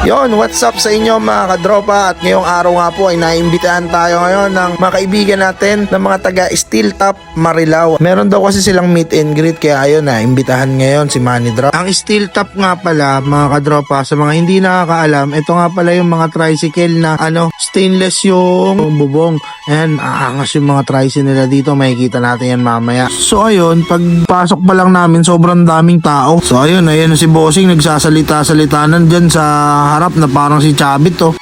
Yon, what's up sa inyo mga kadropa? At ngayong araw nga po ay naimbitahan tayo ngayon ng mga kaibigan natin ng mga taga Steel Top Marilao. Meron daw kasi silang meet and greet kaya ayun na, imbitahan ngayon si Manny Drop. Ang Steel Top nga pala mga kadropa, sa mga hindi nakakaalam, ito nga pala yung mga tricycle na stainless yung bubong. Ayan, aangas yung mga tricycle nila dito, makikita natin yan mamaya. So ayun, pagpasok pa lang namin sobrang daming tao. So ayun si Bossing nagsasalita-salitanan dyan sa harap na parang si Chabit to.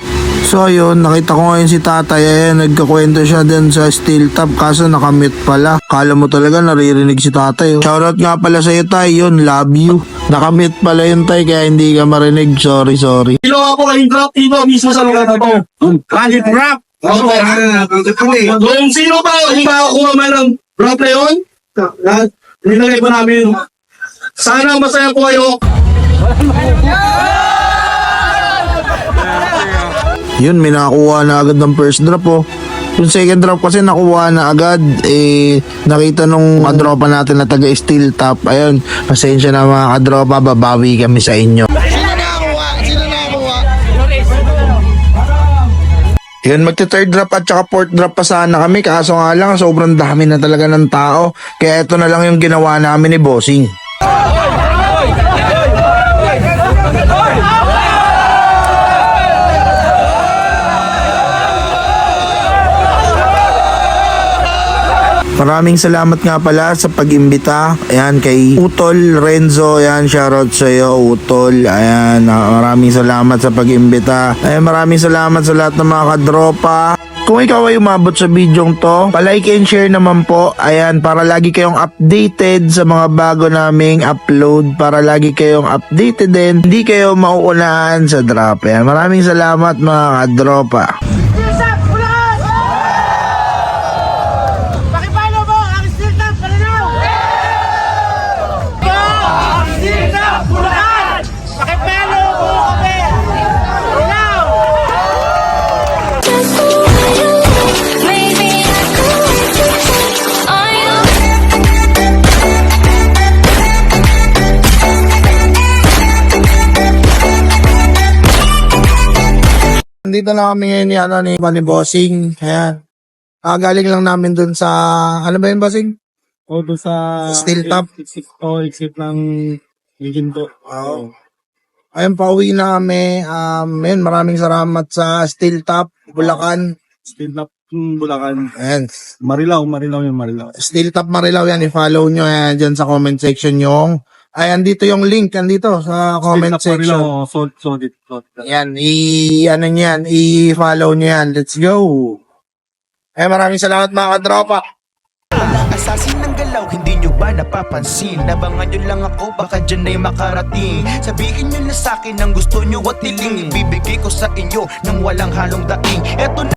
So ayun, nakita ko ngayon si tatay, ayan, nagkakwento siya din sa Steel Top kaso nakamute pala. Kala mo talaga naririnig si tatay. Shoutout nga pala sa'yo tay, yun, love you. Nakamute pala yun tay kaya hindi ka marinig, sorry. Hello ako kayong drop dito mismo sa lugar na to. Kahit rap. Kung sino ba yung makakuha man ng rap na yun, nilagay po namin. Sana masaya po kayo. Yun, may nakakuha na agad ng first drop oh. Yung second drop kasi nakuha na agad, nakita nung kadropa natin na taga Steel Top. Ayun, pasensya na mga kadropa, babawi kami sa inyo. Sino nakakuha? Yun, magte-third drop at saka fourth drop pa sana kami, kaso nga lang sobrang dami na talaga ng tao. Kaya ito na lang yung ginawa namin ni Bossing. Maraming salamat nga pala sa pag-imbita. Ayan, kay Utol Renzo. Ayan, shoutout sa iyo, Utol. Ayan, maraming salamat sa pag-imbita. Ayan, maraming salamat sa lahat ng mga kadropa. Kung ikaw ay umabot sa bidyong to, palike and share naman po. Ayan, para lagi kayong updated sa mga bago naming upload. Para lagi kayong updated din. Hindi kayo mauunahan sa drop. Ayan, maraming salamat mga kadropa. Dito na kami ngayon ni Manny Bossing. Ayan. Galing lang namin dun sa, ano ba yun Bossing? O doon sa Steel Top. Exit ng Ginto. Oo. Ayun, pauwi na kami. Maraming salamat sa Steel Top, Bulacan. Steel Top Bulacan. Ayan. Marilao. Steel Top Marilao yan. I-follow nyo yan dyan sa comment section yung. Ayan, dito yung link. Andito sa comment section. Solid. Yan. I-follow nyo yan. Let's go. Maraming salamat mga kadropa. Asasin ng galaw, hindi nyo ba napapansin? Nabangan nyo lang ako, baka dyan ay makarating. Sabihin nyo na sa'kin ang gusto nyo at tiling. Ibibigay ko sa inyo ng walang halong daing. Eto na